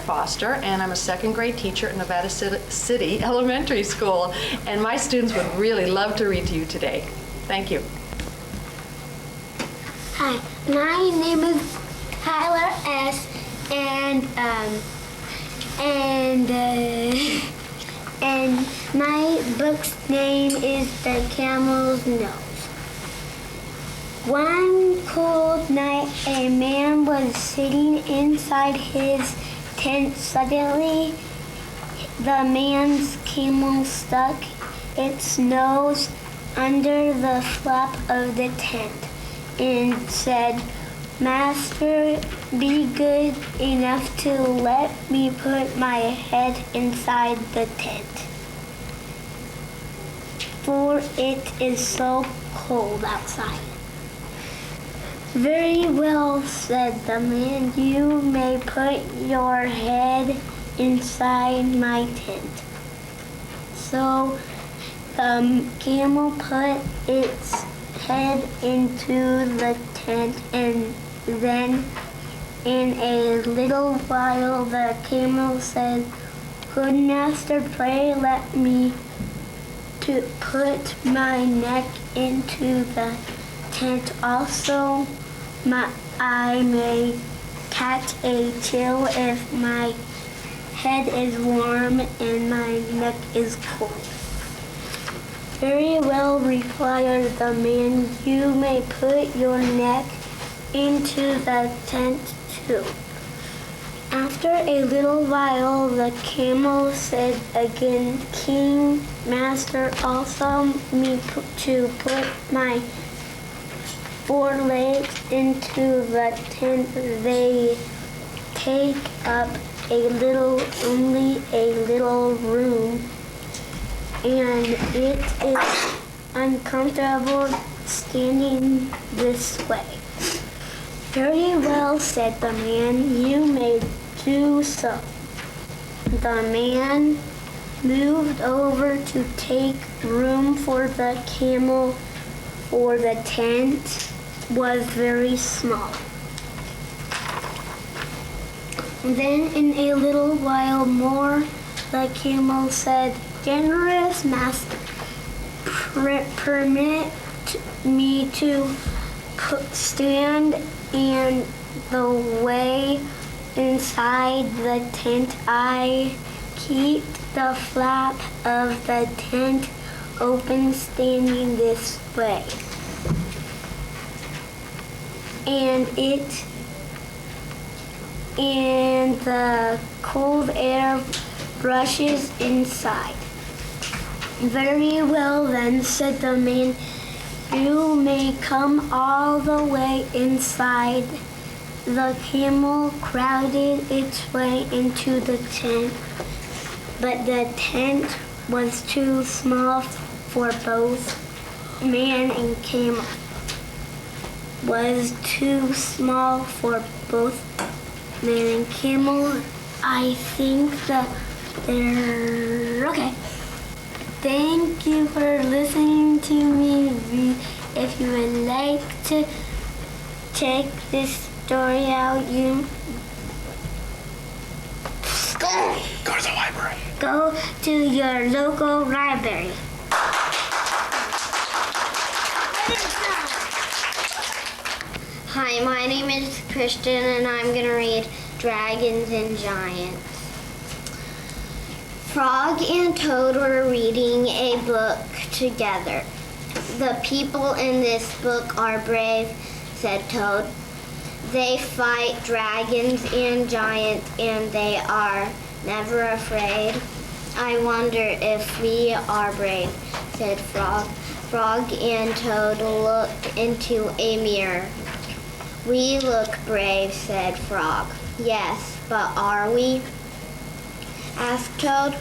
Foster, and I'm a second grade teacher at Nevada City Elementary School, and my students would really love to read to you today. Thank you. Hi, my name is Tyler S. And my book's name is The Camel's Nose. One cold night, a man was sitting inside his tent. Suddenly, the man's camel stuck its nose under the flap of the tent and said, "Master, be good enough to let me put my head inside the tent, for it is so cold outside." "Very well," said the man, "you may put your head inside my tent." So the camel put its head into the tent, and then in a little while the camel said, "Good master, pray let me to put my neck into the tent. Also, I may catch a chill if my head is warm and my neck is cold." "Very well," replied the man, "you may put your neck into the tent too." After a little while, the camel said again, "King, master, also me to put my 4 legs into the tent. They take up only a little room, and it is uncomfortable standing this way." "Very well," said the man, "you may do so." The man moved over to take room for the camel, for the tent was very small. Then in a little while more, the camel said, "Generous master, permit me to stand in the way inside the tent. I keep the flap of the tent open standing this way, and the cold air rushes inside." "Very well then," said the man, "you may come all the way inside." The camel crowded its way into the tent, but the tent was too small for both man and camel. Was too small for both man and camel. I think that they're okay. Thank you for listening to me. If you would like to check this story out, you go to the library. Go to your local library. Hi, my name is Christian, and I'm going to read Dragons and Giants. Frog and Toad were reading a book together. "The people in this book are brave," said Toad. "They fight dragons and giants, and they are never afraid." "I wonder if we are brave," said Frog. Frog and Toad looked into a mirror. "We look brave," said Frog. "Yes, but are we?" asked Toad.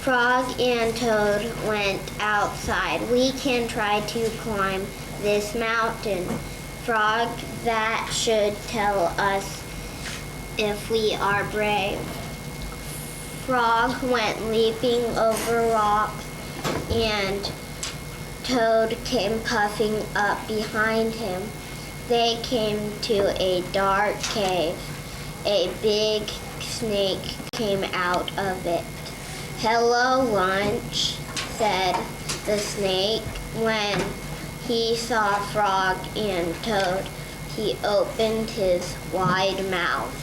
Frog and Toad went outside. "We can try to climb this mountain." Frog, "That should tell us if we are brave." Frog went leaping over rocks, and Toad came puffing up behind him. They came to a dark cave. A big snake came out of it. "Hello, lunch," said the snake. When he saw Frog and Toad, he opened his wide mouth.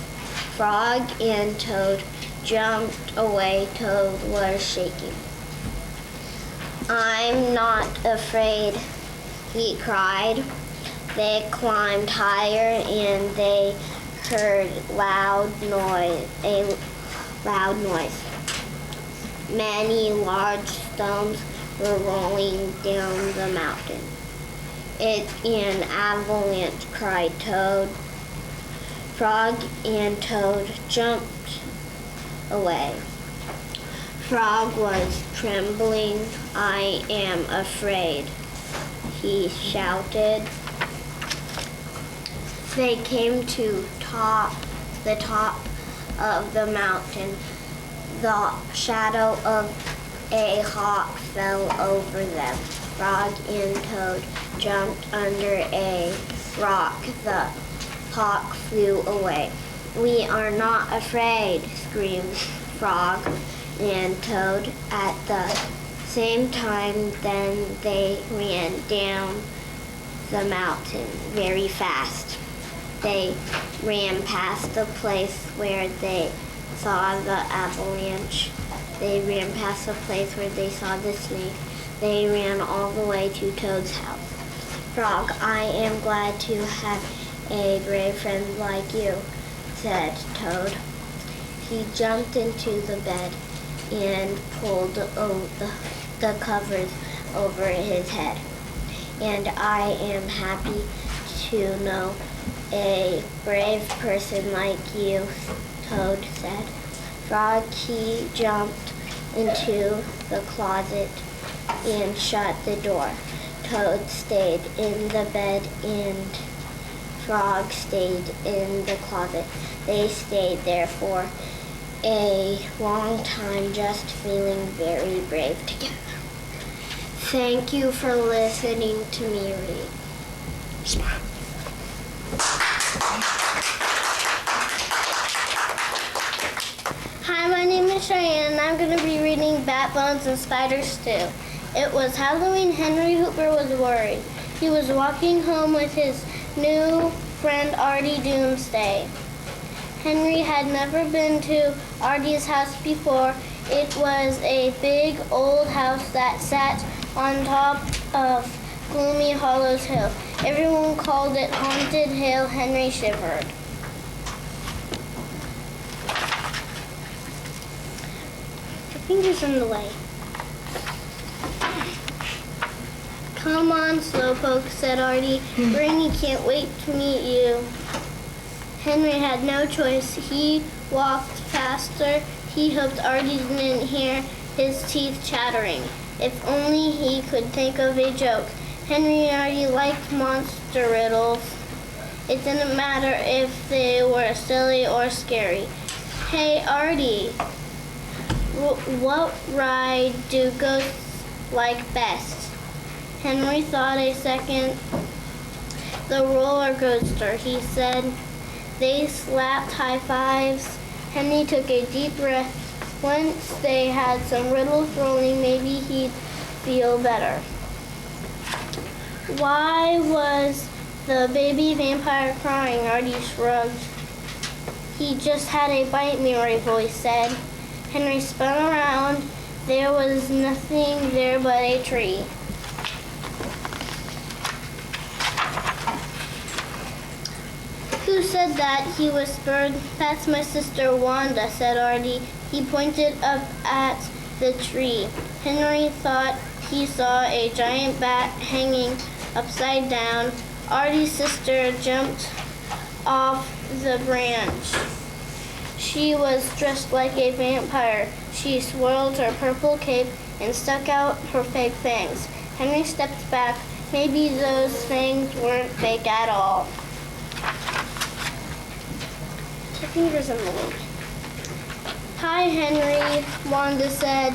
Frog and Toad jumped away. Toad was shaking. "I'm not afraid," he cried. They climbed higher and they heard a loud noise. Many large stones were rolling down the mountain. "It's an avalanche," cried Toad. Frog and Toad jumped away. Frog was trembling. "I am afraid," he shouted. They came to the top of the mountain. The shadow of a hawk fell over them. Frog and Toad jumped under a rock. The hawk flew away. "We are not afraid," screamed Frog and Toad at the same time. Then they ran down the mountain very fast. They ran past the place where they saw the avalanche. They ran past the place where they saw the snake. They ran all the way to Toad's house. "Frog, I am glad to have a brave friend like you," said Toad. He jumped into the bed and pulled the covers over his head. "And I am happy to know a brave person like you," Toad said. Frog, he jumped into the closet and shut the door. Toad stayed in the bed and Frog stayed in the closet. They stayed there for a long time, just feeling very brave together. Thank you for listening to me read. Smile. Hi, my name is Cheyenne, and I'm going to be reading Bat Bones and Spiders too. It was Halloween. Henry Hooper was worried. He was walking home with his new friend Artie Doomsday. Henry had never been to Artie's house before. It was a big old house that sat on top of Gloomy Hollows Hill. Everyone called it Haunted Hill. Henry shivered. Your fingers in the way. "Come on, Slowpoke," said Artie. "Brainy can't wait to meet you." Henry had no choice. He walked faster. He hoped Artie didn't hear his teeth chattering. If only he could think of a joke. Henry and Artie liked monster riddles. It didn't matter if they were silly or scary. "Hey, Artie, what ride do ghosts like best?" Henry thought a second. "The roller coaster," he said. They slapped high fives. Henry took a deep breath. Once they had some riddles rolling, maybe he'd feel better. "Why was the baby vampire crying?" Artie shrugged. "He just had a bite me," a voice said. Henry spun around. There was nothing there but a tree. "Who said that?" he whispered. "That's my sister Wanda," said Artie. He pointed up at the tree. Henry thought he saw a giant bat hanging upside down. Artie's sister jumped off the branch. She was dressed like a vampire. She swirled her purple cape and stuck out her fake fangs. Henry stepped back. Maybe those fangs weren't fake at all. Your fingers in the way. "Hi, Henry," Wanda said.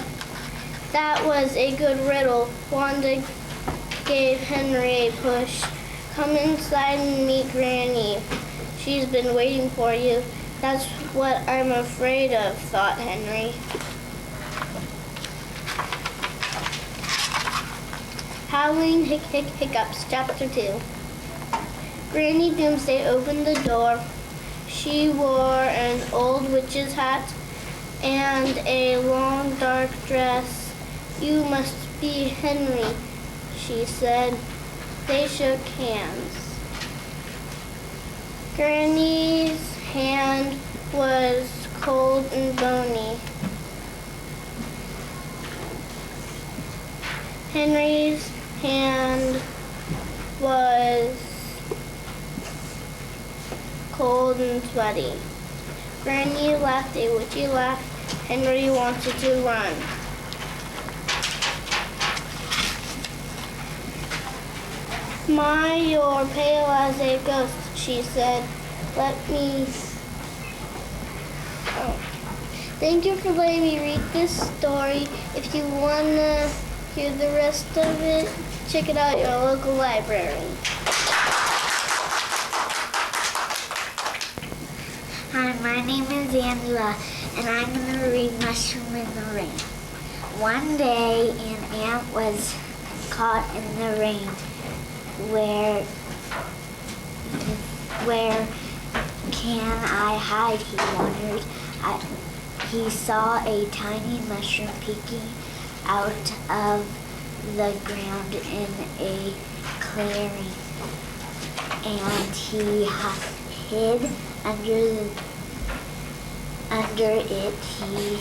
That was a good riddle. Wanda gave Henry a push. "Come inside and meet Granny. She's been waiting for you." That's what I'm afraid of, thought Henry. Howling Hiccups, Chapter 2. Granny Doomsday opened the door. She wore an old witch's hat and a long dark dress. You must be Henry, she said. They shook hands. Granny's hand was cold and bony. Henry's hand was cold and sweaty. Granny laughed a witchy laugh. Henry wanted to run. My, you're pale as a ghost, she said. Let me... Oh. Thank you for letting me read this story. If you want to hear the rest of it, check it out at your local library. Hi, my name is Angela, and I'm going to read Mushroom in the Rain. One day, an ant was caught in the rain. Where can I hide, he wondered. He saw a tiny mushroom peeking out of the ground in a clearing, and he hid under it. He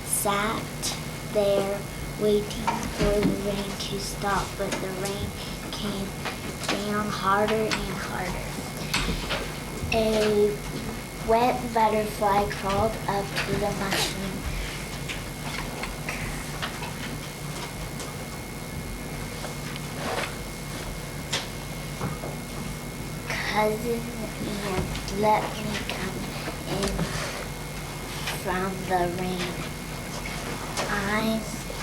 sat there waiting for the rain to stop, but the rain came down harder and harder. A wet butterfly crawled up to the mushroom. Cousin Ant, let me come in from the rain. I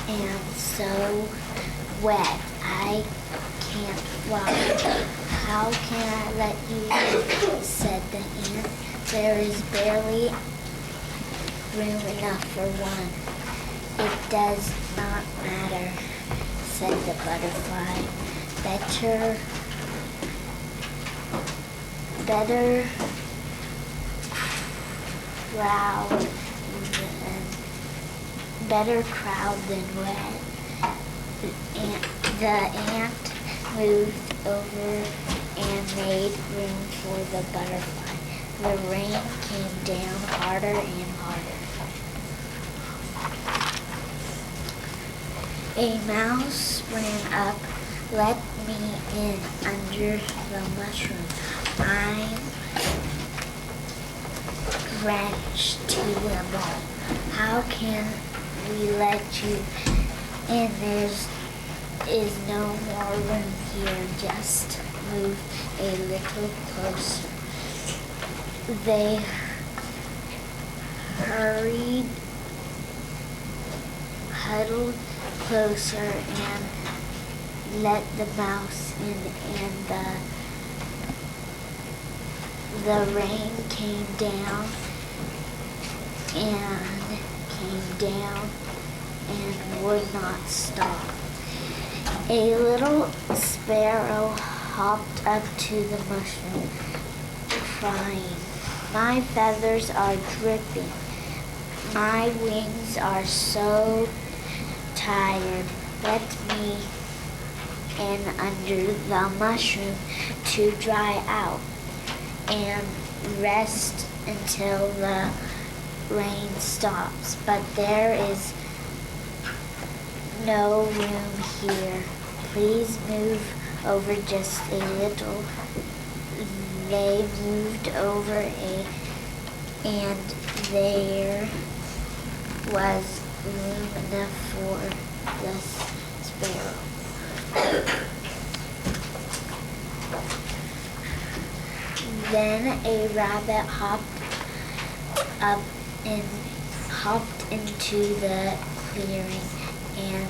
am so wet, I can't fly. How can I let you in? Said the ant. There is barely room enough for one. It does not matter, said the butterfly. Better crowd than wet. The ant moved over and made room for the butterfly. The rain came down harder and harder. A mouse ran up. Let me in under the mushroom. I'm drenched to the bone. How can we let you in? There is no more room here. Just move a little closer. They huddled closer and let the mouse in, and the rain came down and would not stop. A little sparrow hopped up to the mushroom, crying, my feathers are dripping. My wings are so tired. Let me in under the mushroom to dry out and rest until the rain stops. But there is no room here. Please move over just a little. They moved over and there was room enough for the sparrow. Then a rabbit hopped into the clearing and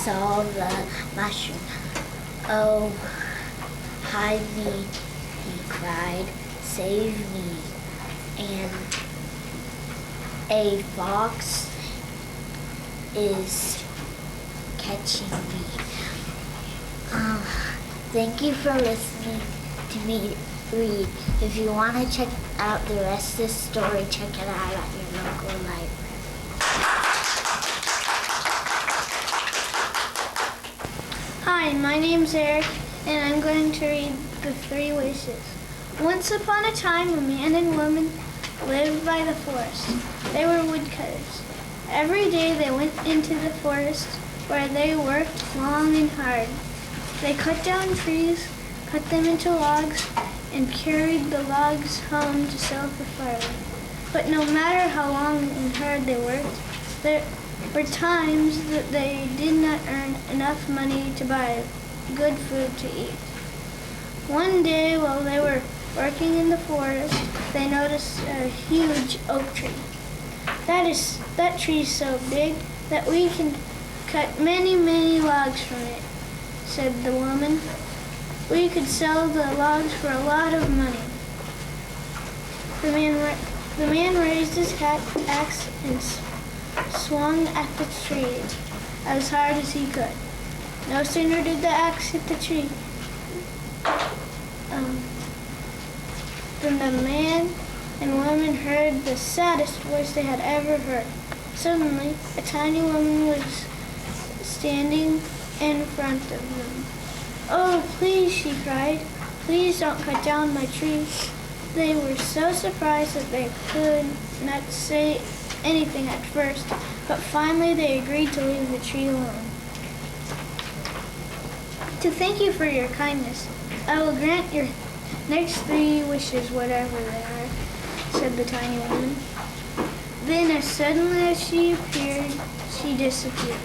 saw the mushroom. Oh, hide me, he cried. Save me. And a fox is catching me. Thank you for listening to me read. If you want to check out the rest of the story, check it out at your local library. Hi, my name's Eric, and I'm going to read the 3 wishes. Once upon a time, a man and woman lived by the forest. They were woodcutters. Every day they went into the forest where they worked long and hard. They cut down trees, cut them into logs, and carried the logs home to sell for firewood. But no matter how long and hard they worked, there were times that they did not earn enough money to buy good food to eat. One day while they were working in the forest, they noticed a huge oak tree. That tree is so big that we can cut many, many logs from it, said the woman. We could sell the logs for a lot of money. The man raised his axe and swung at the tree as hard as he could. No sooner did the axe hit the tree than the man and woman heard the saddest voice they had ever heard. Suddenly, a tiny woman was standing in front of them. "Oh, please," she cried, "please don't cut down my tree." They were so surprised that they could not say anything at first, but finally they agreed to leave the tree alone. "To thank you for your kindness, I will grant your next 3 wishes, whatever they are," said the tiny woman. Then as suddenly as she appeared, she disappeared.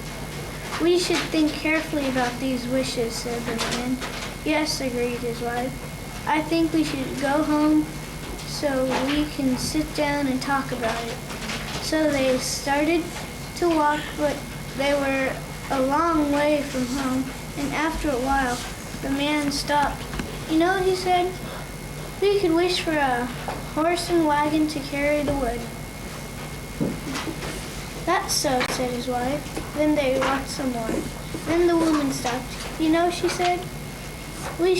"We should think carefully about these wishes," said the man. "Yes," agreed his wife. "I think we should go home so we can sit down and talk about it." So they started to walk, but they were a long way from home, and after a while, the man stopped. "You know," he said, "we could wish for a horse and wagon to carry the wood." "That's so," said his wife. Then they walked some more. Then the woman stopped. "You know," she said, we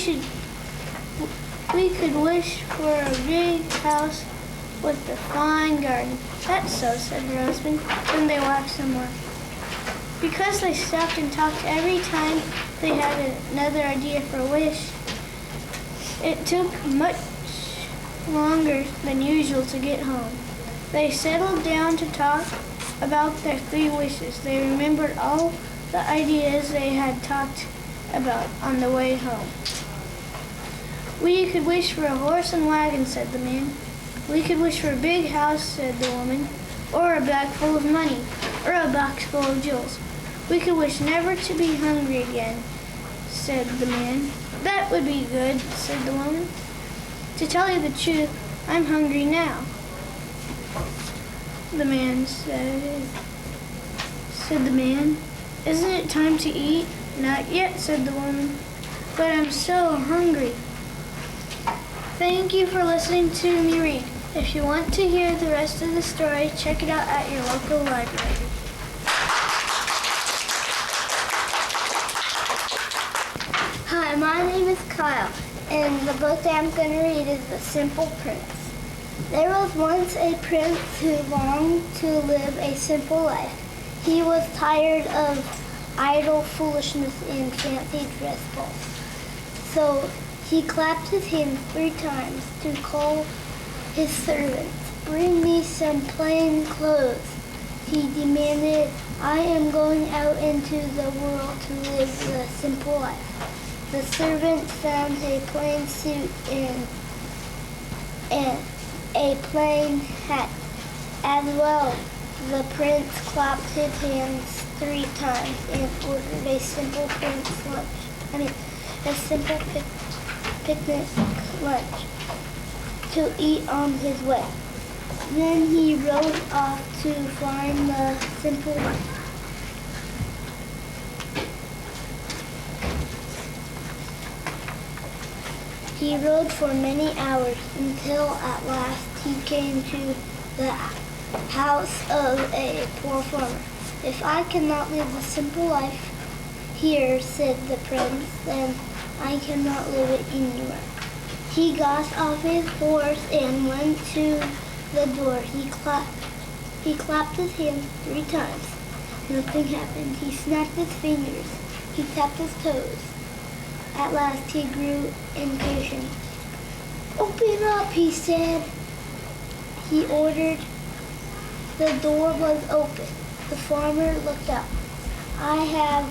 could wish for a big house with a fine garden." "That's so," said her husband. Then they walked some more. Because they stopped and talked every time they had another idea for a wish, it took much longer than usual to get home. They settled down to talk about their 3 wishes. They remembered all the ideas they had talked about on the way home. "We could wish for a horse and wagon," said the man. "We could wish for a big house," said the woman, "or a bag full of money, or a box full of jewels. We could wish never to be hungry again," said the man. "That would be good," said the woman. "To tell you the truth, I'm hungry now." The man said, "Isn't it time to eat?" "Not yet," said the woman, "but I'm so hungry." Thank you for listening to me read. If you want to hear the rest of the story, check it out at your local library. Hi, my name is Kyle, and the book that I'm going to read is The Simple Prince. There was once a prince who longed to live a simple life. He was tired of idle foolishness and fancy dress balls. So he clapped his hands 3 times to call his servants. "Bring me some plain clothes," he demanded. "I am going out into the world to live the simple life." The servant found a plain suit and a plain hat as well. The prince clapped his hands 3 times and ordered a simple picnic lunch to eat on his way. Then he rode off to find the simple life. He rode for many hours until at last he came to the house of a poor farmer. If I cannot live a simple life here, said the prince, then I cannot live it anywhere. He got off his horse and went to the door. He clapped his hands 3 times. Nothing happened. He snapped his fingers. He tapped his toes. At last he grew impatient. Open up, he said. He ordered. The door was open. The farmer looked out. I have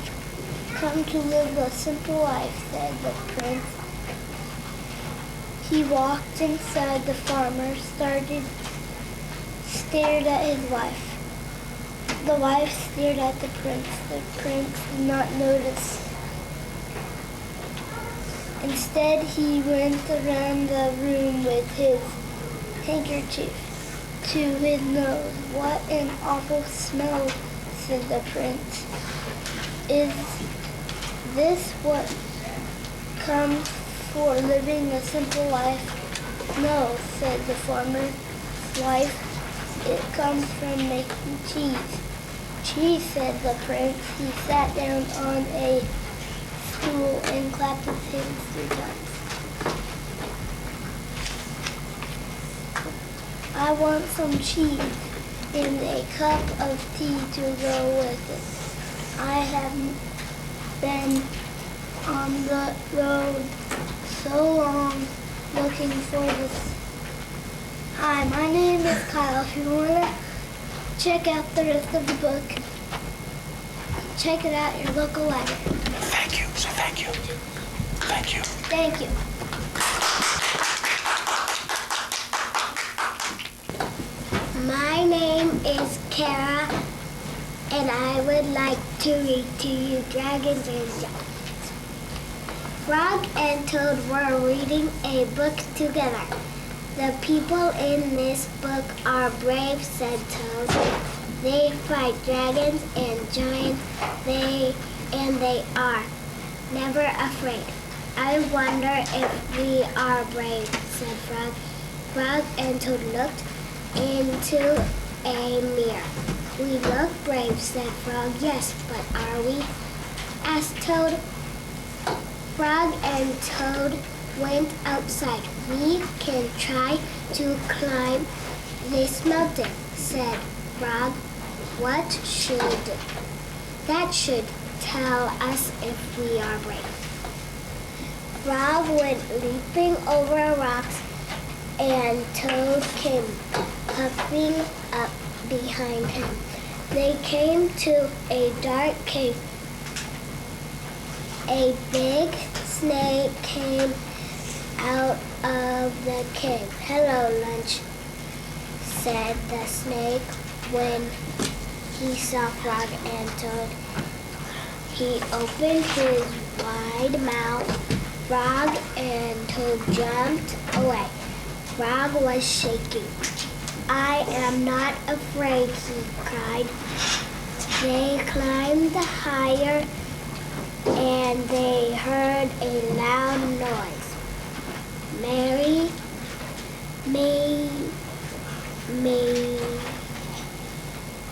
come to live a simple life, said the prince. He walked inside. The farmer stared at his wife. The wife stared at the prince. The prince did not notice. Instead, he went around the room with his handkerchief to his nose. What an awful smell, said the prince. Is this what comes for living a simple life? No, said the farmer's wife. It comes from making cheese. Cheese, said the prince. He sat down on a stool and clapped his hands 3 times. I want some cheese and a cup of tea to go with it. I have been on the road so long looking for this. Hi, my name is Kyle. If you want to check out the rest of the book, check it out at your local library. Thank you. Say thank you. Thank you. Thank you. My name is Kara, and I would like to read to you Dragons and Giants. Frog and Toad were reading a book together. The people in this book are brave, said Toad. They fight dragons and giants, and they are never afraid. I wonder if we are brave, said Frog. Frog and Toad looked into a mirror. We look brave, said Frog. Yes, but are we? Asked Toad. Frog and Toad went outside. We can try to climb this mountain, said Frog. That should tell us if we are brave. Frog went leaping over rocks, and Toad came puffing up behind him. They came to a dark cave. A big snake came out of the cave. Hello, Lunch, said the snake when he saw Frog and Toad. He opened his wide mouth. Frog and Toad jumped away. Frog was shaking. I am not afraid, he cried. They climbed higher, and they heard a loud noise.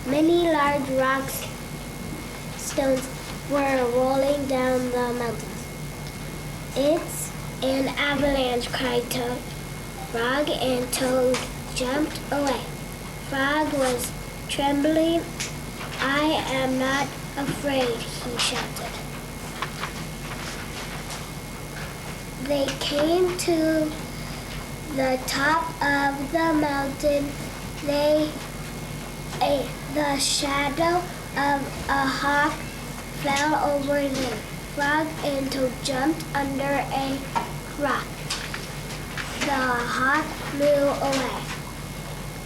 Many large stones were rolling down the mountains. It's an avalanche, cried Toad. Frog and Toad jumped away. Frog was trembling. I am not afraid, he shouted. They came to the top of the mountain. The shadow of a hawk fell over them. Frog and Toad jumped under a rock. The hawk flew away.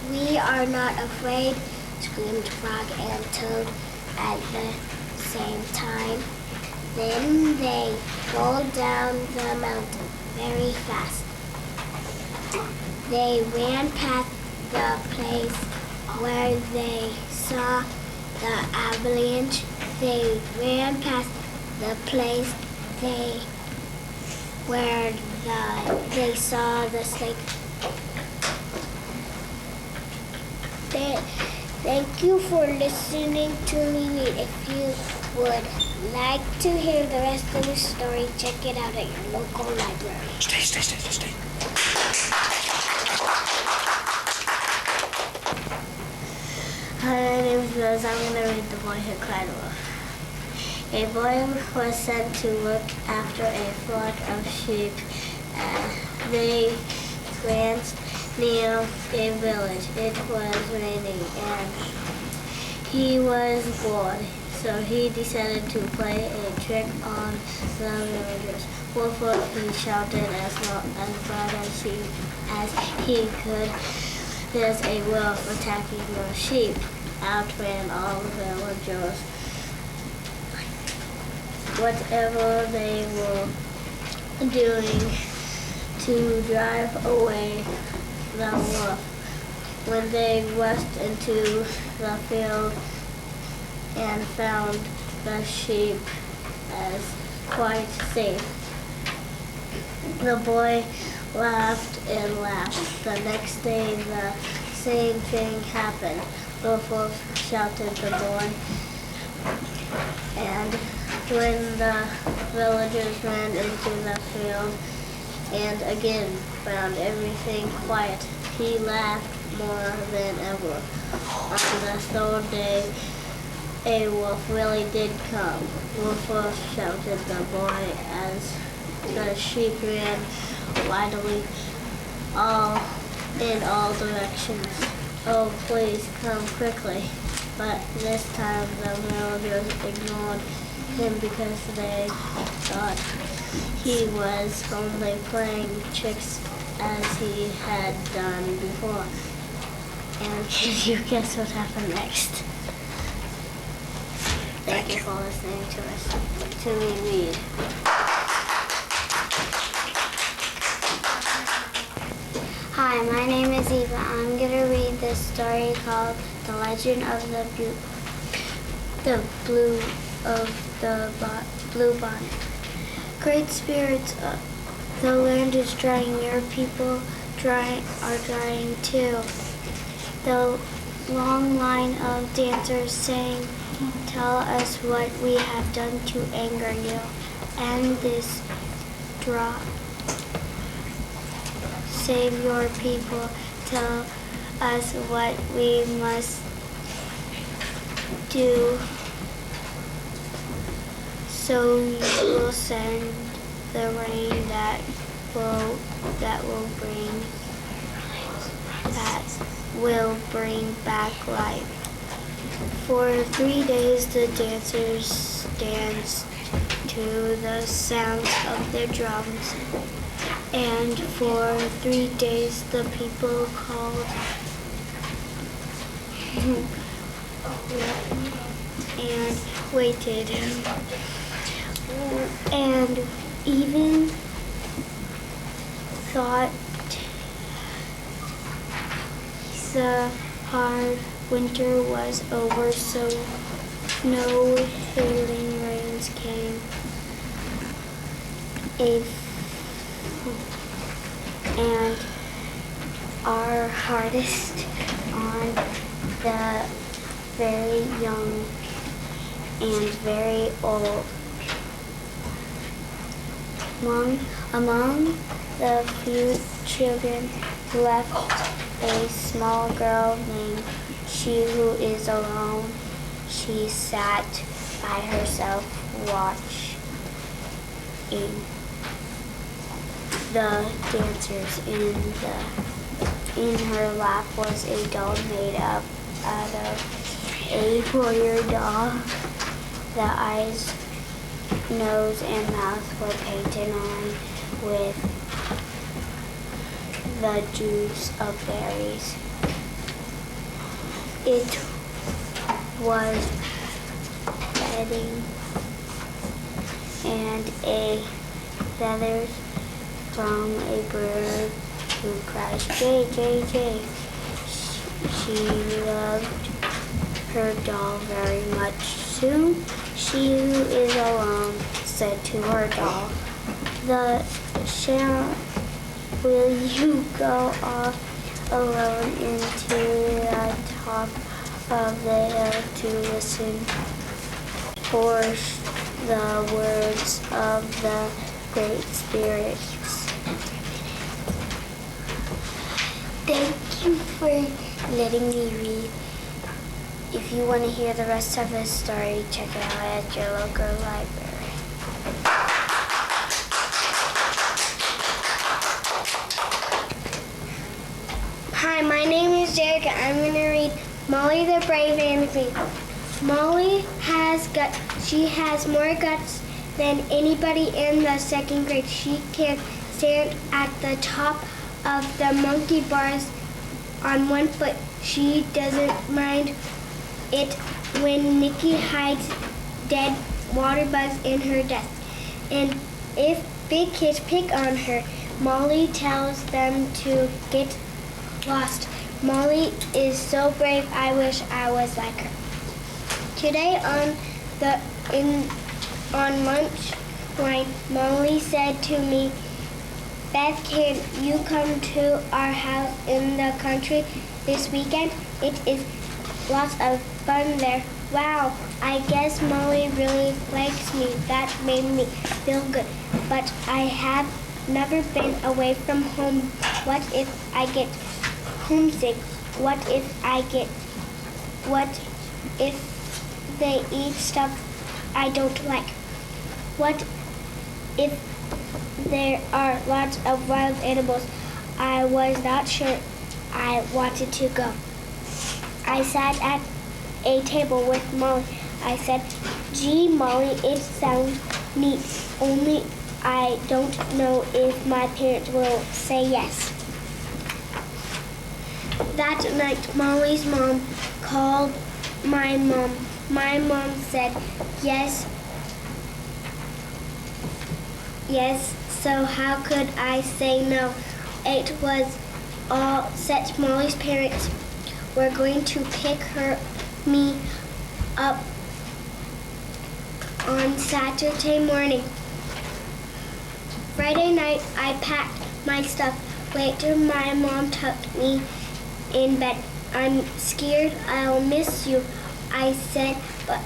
We are not afraid, screamed Frog and Toad at the same time. Then they rolled down the mountain very fast. They ran past the place where they saw the avalanche. They ran past the place where they saw the snake. Thank you for listening to me. If you would like to hear the rest of the story, check it out at your local library. Stay. Hi, my name is Rose. I'm going to read The Boy Who Cried Wolf. A boy was sent to look after a flock of sheep. They glanced near a village. It was raining and he was bored, so he decided to play a trick on the villagers. Wolf, wolf, he shouted as loud as he could. There's a wolf attacking your sheep. Out ran all the villagers. Whatever they were doing to drive away the wolf. When they rushed into the field and found the sheep as quite safe, the boy laughed and laughed. The next day the same thing happened. Wolf, wolf, shouted the boy. And when the villagers ran into the field and again found everything quiet, he laughed more than ever. On the third day, a wolf really did come. Wolf, wolf, shouted the boy as the sheep ran wildly in all directions. Oh, please come quickly. But this time the villagers ignored him because they thought he was only playing tricks as he had done before. And can you guess what happened next? Thank you for listening to me read. Hi, my name is Eva. I'm going to read this story called The Legend of the Blue Bonnet. Great spirits, the land is drying. Your people are drying too. The long line of dancers sang, tell us what we have done to anger you. And this drop. Save your people, tell us what we must do, so you will send the rain that will bring back life. For 3 days the dancers danced to the sounds of their drums. And for 3 days the people called and waited. And even thought the hard winter was over, so no hailing rains came. And our hardest on the very young and very old. Among the few children left, a small girl named she who is alone. She sat by herself watching the dancers. In her lap was a doll made up out of a warrior doll. The eyes, nose, and mouth were painted on with the juice of berries. It was bedding and a feathers from a bird who cries, Jay, Jay, Jay. She loved her doll very much. Soon, she who is alone said to her doll, will you go off alone into the top of the hill to listen for the words of the Great Spirits. Thank you for letting me read. If you want to hear the rest of the story, check it out at your local library. Hi, my name is Jerica. I'm going to read Molly the Brave and the Queen. Molly has guts. She has more guts than anybody in the second grade. She can stand at the top of the monkey bars on one foot. She doesn't mind it when Nikki hides dead water bugs in her desk. And if big kids pick on her, Molly tells them to get lost. Molly is so brave, I wish I was like her. Today on lunch line, Molly said to me, Beth, can you come to our house in the country this weekend? It is lots of fun there. Wow, I guess Molly really likes me. That made me feel good. But I have never been away from home. What if I get homesick? What if they eat stuff I don't like? What if there are lots of wild animals? I was not sure I wanted to go. I sat at a table with Molly. I said, gee, Molly, it sounds neat, only I don't know if my parents will say yes. That night, Molly's mom called my mom. My mom said, yes, so how could I say no? It was all set. Molly's parents were going to pick me up on Saturday morning. Friday night, I packed my stuff. Later, my mom tucked me in bed. I'm scared I'll miss you, I said, but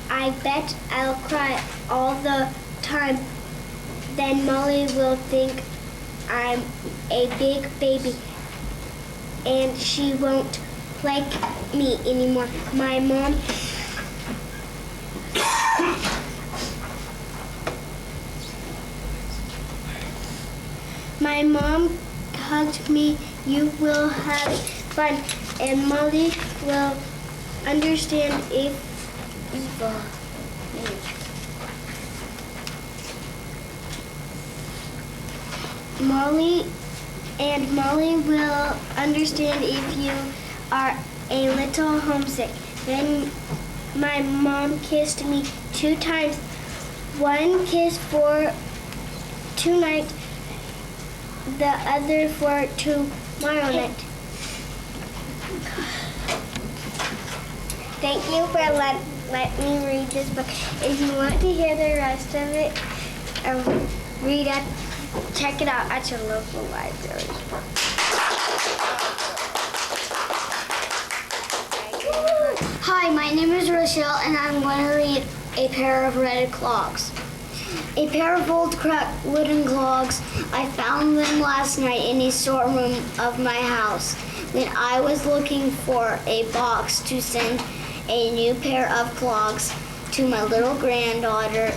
I bet I'll cry all the time. Then Molly will think I'm a big baby and she won't like me anymore. My mom hugged me. You will have fun, and Molly will understand if Molly will understand if you are a little homesick. Then my mom kissed me 2 times. One kiss for tonight, the other for tomorrow night. Thank you for let me read this book. If you want to hear the rest of it, read it. Check it out at your local library. Hi, my name is Rochelle, and I'm going to read A Pair of Red Clogs. A pair of old cracked wooden clogs. I found them last night in a storeroom of my house when I was looking for a box to send a new pair of clogs to my little granddaughter.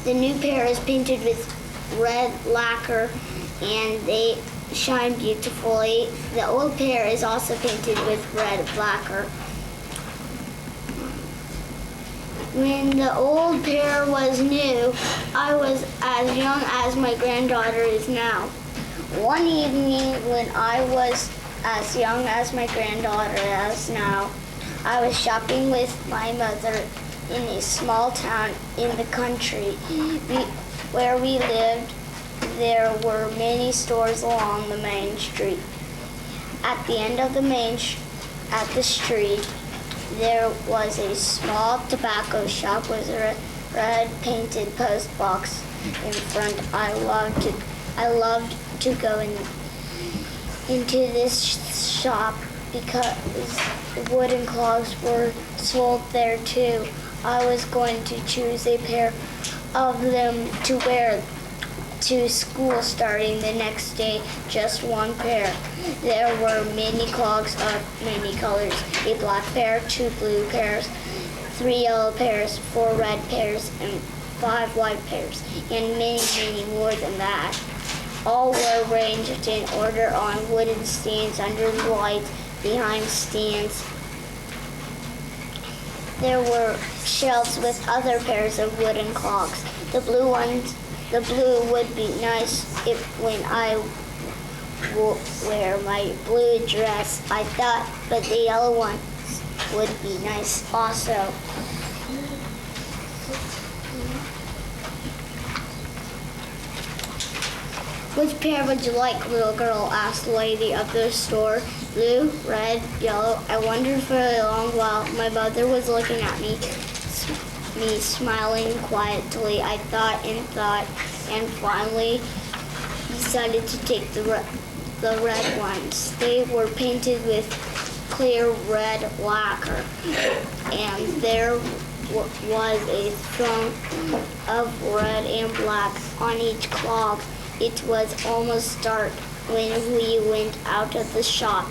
The new pair is painted with red lacquer and they shine beautifully. The old pair is also painted with red lacquer. When the old pair was new, I was as young as my granddaughter is now. One evening when I was as young as my granddaughter is now, I was shopping with my mother in a small town in the country. Where we lived, there were many stores along the main street. At the end of the street, there was a small tobacco shop with a red painted post box in front. I loved to go into this shop because wooden clogs were sold there too. I was going to choose a pair of them to wear to school starting the next day, just one pair. There were many clogs of many colors, a black pair, 2 blue pairs, 3 yellow pairs, 4 red pairs, and 5 white pairs, and many, many more than that. All were arranged in order on wooden stands under the lights behind stands. There were shelves with other pairs of wooden clogs. The blue would be nice if when I wear my blue dress, I thought, but the yellow ones would be nice also. Which pair would you like, little girl? Asked the lady of the store. Blue, red, yellow. I wondered for a long while. My mother was looking at me smiling quietly. I thought, and finally decided to take the red ones. They were painted with clear red lacquer, and there was a strong of red and black on each clog. It was almost dark when we went out of the shop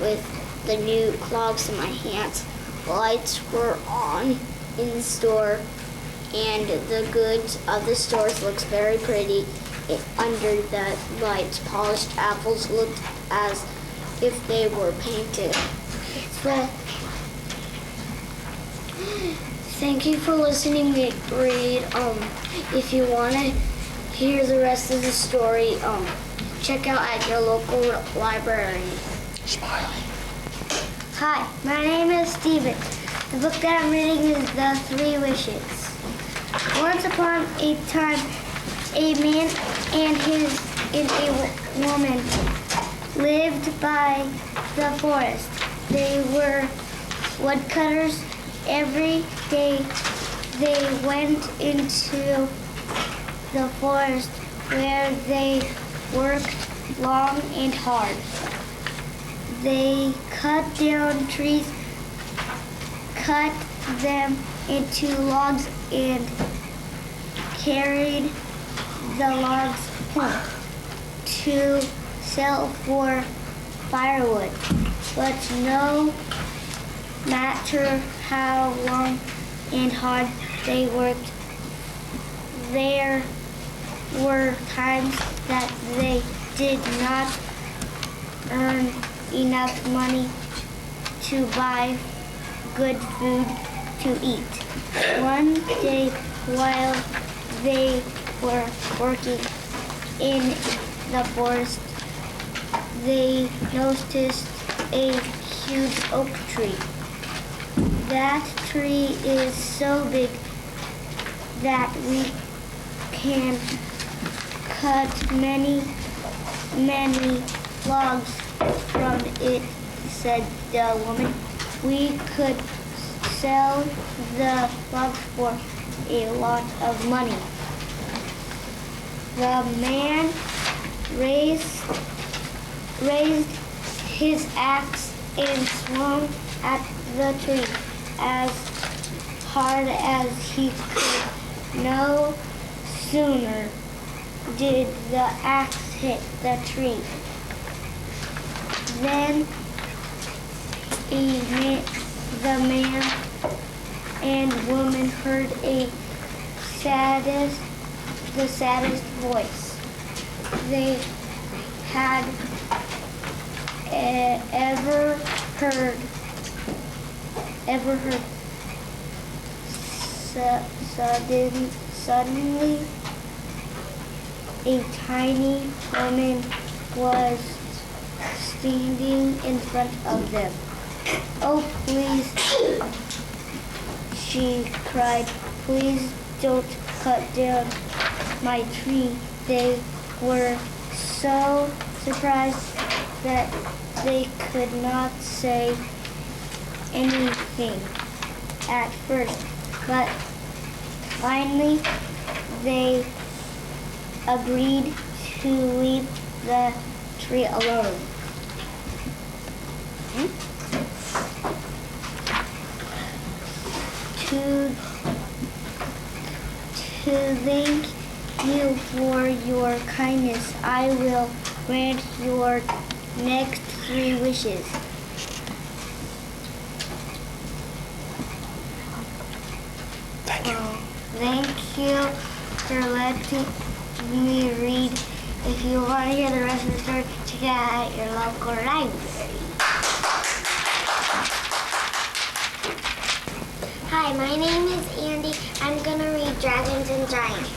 with the new clogs in my hands. Lights were on in the store, and the goods of the stores looked very pretty. Under the lights, polished apples looked as if they were painted. But thank you for listening me read. If you want to hear the rest of the story, check out at your local library. Smile. Hi, my name is Steven. The book that I'm reading is The 3 Wishes. Once upon a time, a man and a woman lived by the forest. They were woodcutters. Every day they went into the forest where they worked long and hard. They cut down trees, cut them into logs, and carried the logs home to sell for firewood. But no matter how long and hard they worked, there were times that they did not earn enough money to buy good food to eat. One day, while they were working in the forest, they noticed a huge oak tree. That tree is so big that we can cut many, many logs from it, said the woman. We could sell the logs for a lot of money. The man raised his axe and swung at the tree as hard as he could. No sooner did the axe hit the tree then the man and woman heard the saddest voice they had ever heard. Suddenly, a tiny woman was standing in front of them. "Oh, please," she cried, "please don't cut down my tree." They were so surprised that they could not say anything at first, but finally they agreed to leave the tree alone. To thank you for your kindness, I will grant your next 3 wishes. Thank you. Thank you for letting me read. If you want to hear the rest of the story, check it out at your local library. Hi, my name is Andy. I'm going to read Dragons and Giants.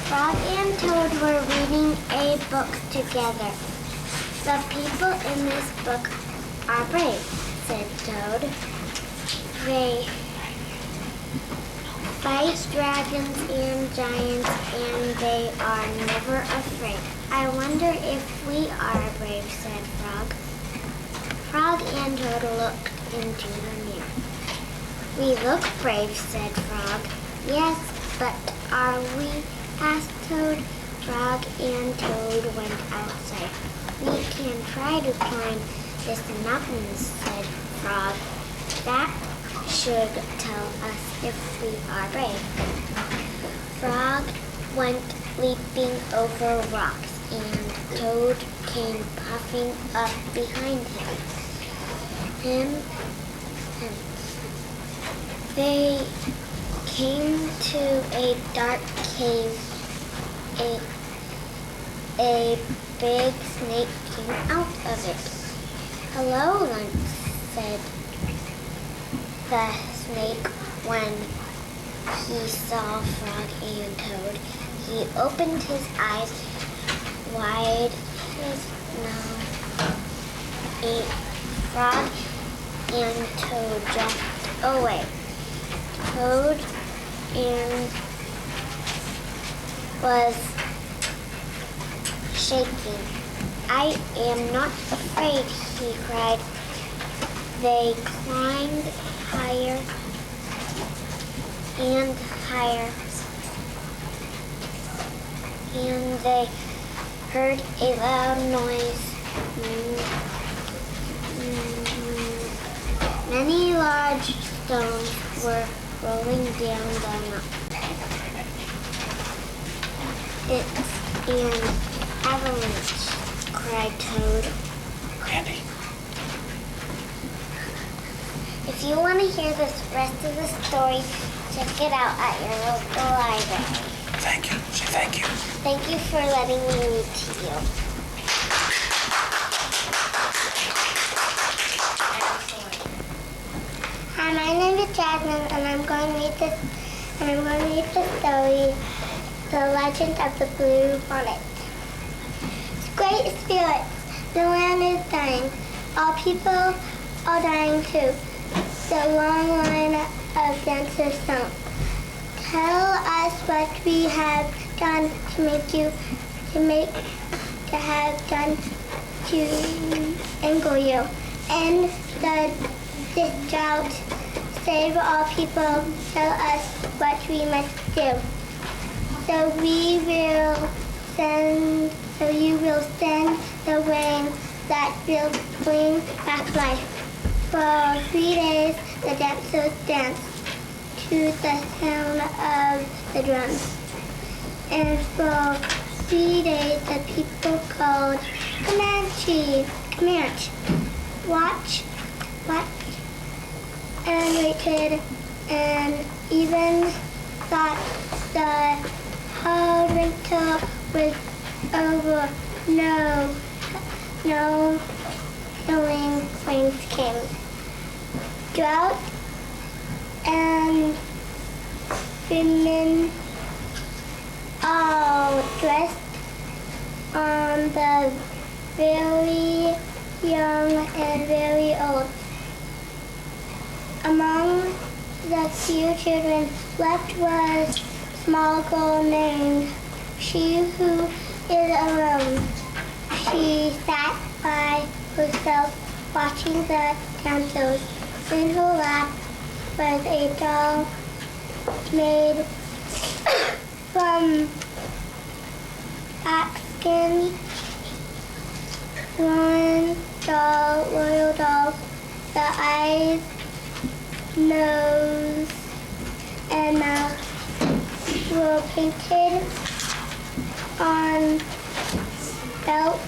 Frog and Toad were reading a book together. The people in this book are brave, said Toad. They fight dragons and giants, and they are never afraid. I wonder if we are brave, said Frog. Frog and Toad looked into the mirror. We look brave, said Frog. Yes, but are we? Asked Toad. Frog and Toad went outside. We can try to climb this mountain, said Frog. That should tell us if we are brave. Frog went leaping over rocks, and Toad came puffing up behind him. They came to a dark cave. A big snake came out of it. Hello, Lunch, said the snake when he saw Frog and Toad. He opened his eyes wide. His nose. A Frog and Toad jumped away. Toad and was shaking. I am not afraid, he cried. They climbed higher and higher, and they heard a loud noise. Many large stones were rolling down the mountain. It's an avalanche, cried Toad. Randy. If you want to hear the rest of the story, check it out at your local library. Thank you. Say thank you. Thank you for letting me read to you. Hi, my name is Jasmine, and I'm going to read the story, The Legend of the Blue Bonnet. Great spirits, the land is dying. All people are dying too. The long line of dancers sung. Tell us what we have done to anger you. End this drought. Save all people. Tell us what we must do. So you will send the rain that will bring back life. For 3 days, the dancers danced to the sound of the drums. And for 3 days, the people called Comanche, watch, and waited, and even thought the hard winter was over. No healing rains came. Drought and women all dressed on the very young and very old. Among the few children left was a small girl named She Who Is Alone. She sat by herself watching the dancers. In her lap was a doll made from black skin. One doll royal the eyes, nose, and mouth were painted on belt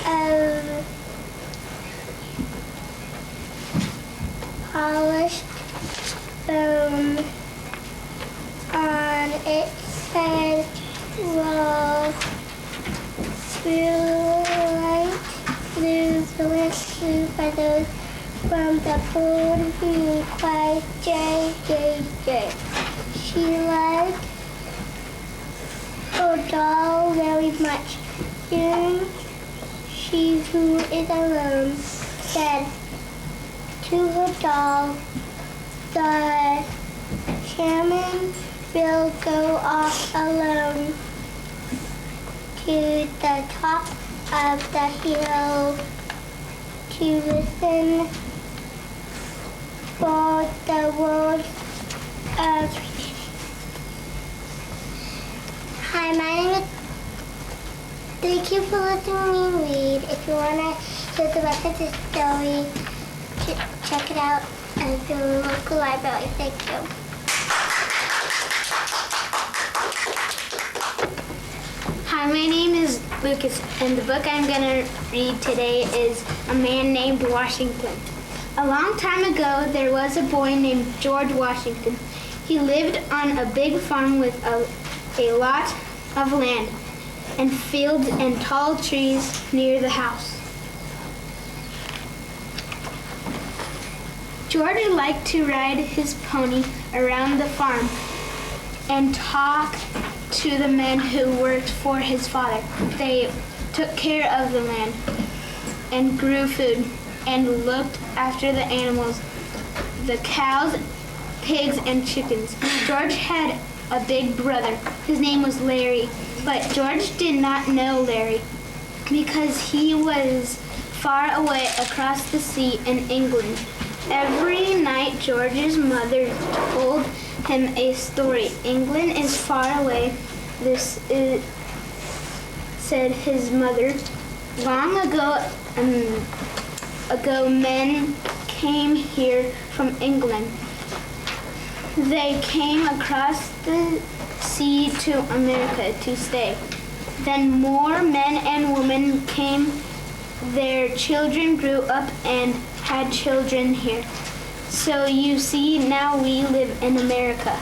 of polished bone. On it said, "Roll blue light, blue feathers from the pool who cried J, J, J." She liked her doll very much. Soon she who is alone said to her doll, "The chairman will go off alone to the top of the hill to listen for the words of..." Hi, my name is... Thank you for listening to me read. If you want to hear the rest of the story, check it out at the local library. Thank you. Hi, my name is Lucas, and the book I'm going to read today is A Man Named Washington. A long time ago, there was a boy named George Washington. He lived on a big farm with a lot of land and fields and tall trees near the house. George liked to ride his pony around the farm and talk to the men who worked for his father. They took care of the land and grew food and looked after the animals, the cows, pigs, and chickens. George had a big brother. His name was Larry, but George did not know Larry because he was far away across the sea in England. Every night, George's mother told him a story. "England is far away," said his mother. "Long ago, men came here from England. They came across the sea to America to stay. Then more men and women came. Their children grew up and had children here. So you see, now we live in America."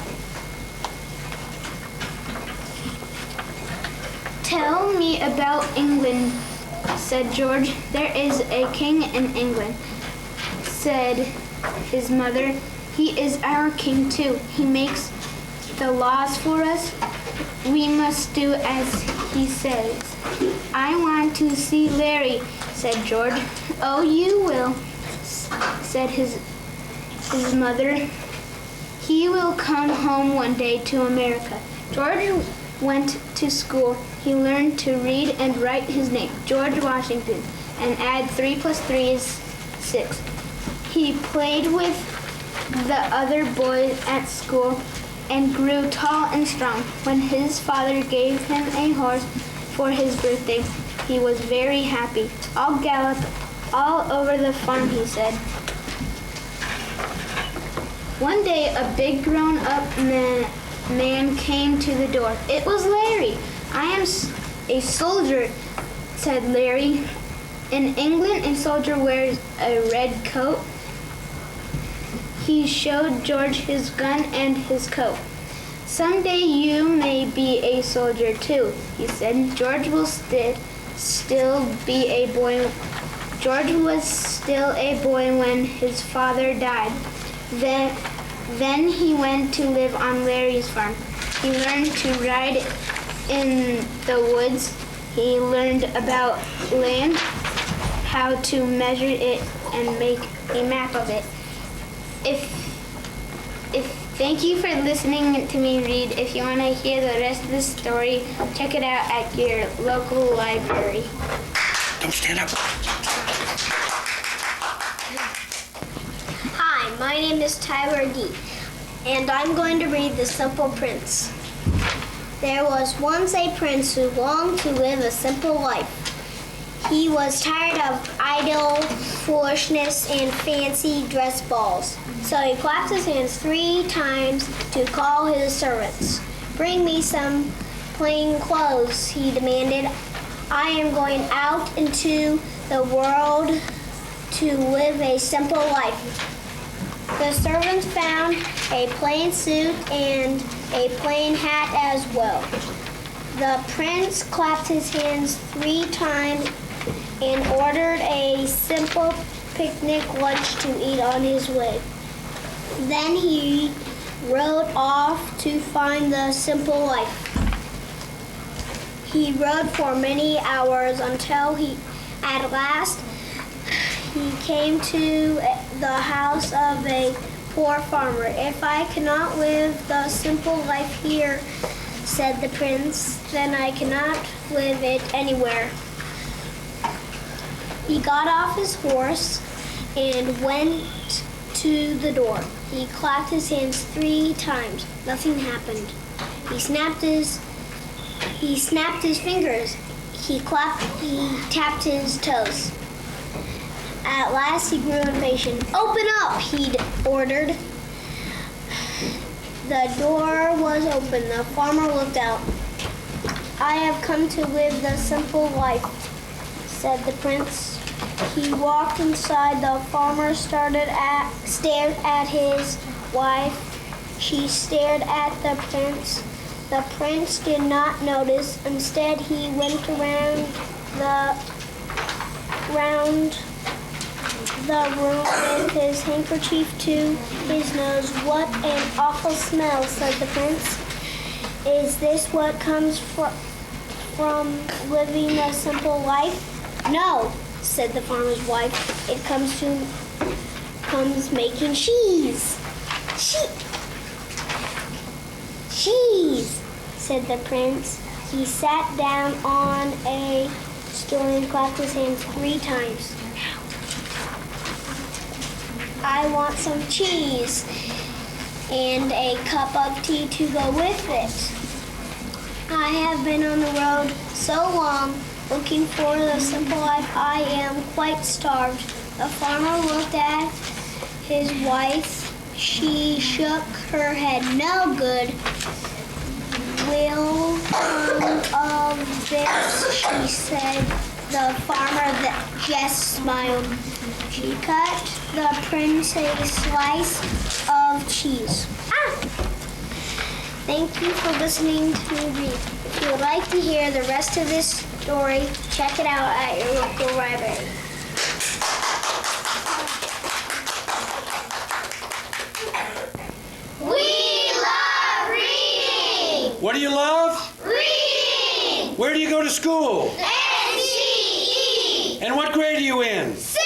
"Tell me about England," said George. "There is a king in England," said his mother. "He is our king too. He makes the laws for us. We must do as he says." "I want to see Larry," said George. "Oh, you will," said his mother. "He will come home one day to America." George went to school. He learned to read and write his name, George Washington, and add 3 + 3 is 6. He played with the other boys at school and grew tall and strong. When his father gave him a horse for his birthday, he was very happy. "I'll gallop all over the farm," he said. One day, a big grown-up man came to the door. It was Larry. "I am a soldier," said Larry. "In England, a soldier wears a red coat." He showed George his gun and his coat. "Someday you may be a soldier too," he said. George was still a boy when his father died. Then he went to live on Larry's farm. He learned to ride in the woods. He learned about land, how to measure it, and make a map of it. Thank you for listening to me read. If you want to hear the rest of the story, check it out at your local library. Don't stand up. Hi, my name is Tyler D, and I'm going to read The Simple Prince. There was once a prince who longed to live a simple life. He was tired of idle foolishness and fancy dress balls. So he clapped his hands 3 times to call his servants. "Bring me some plain clothes," he demanded. "I am going out into the world to live a simple life." The servants found a plain suit and a plain hat as well. The prince clapped his hands 3 times and ordered a simple picnic lunch to eat on his way. Then he rode off to find the simple life. He rode for many hours until at last he came to the house of a poor farmer. "If I cannot live the simple life here," said the prince, "then I cannot live it anywhere." He got off his horse and went to the door. He clapped his hands 3 times. Nothing happened. He snapped his fingers. He tapped his toes. At last he grew impatient. "Open up," he ordered. The door was open. The farmer looked out. "I have come to live the simple life," said the prince. He walked inside. The farmer stared at his wife. She stared at the prince. The prince did not notice. Instead, he went around the room with his handkerchief to his nose. "What an awful smell," said the prince. "Is this what comes from living a simple life?" "No," said the farmer's wife. "It comes making cheese." "Cheese," said the prince. He sat down on a stool and clapped his hands 3 times. "I want some cheese and a cup of tea to go with it. I have been on the road so long looking for the simple life, I am quite starved." The farmer looked at his wife. She shook her head. "No good will come of this," she said. The farmer just smiled. She cut the prince a slice of cheese. Thank you for listening to me read. If you would like to hear the rest of this story, check it out at your local library. We love reading! What do you love? Reading! Where do you go to school? NCE! And what grade are you in? 6th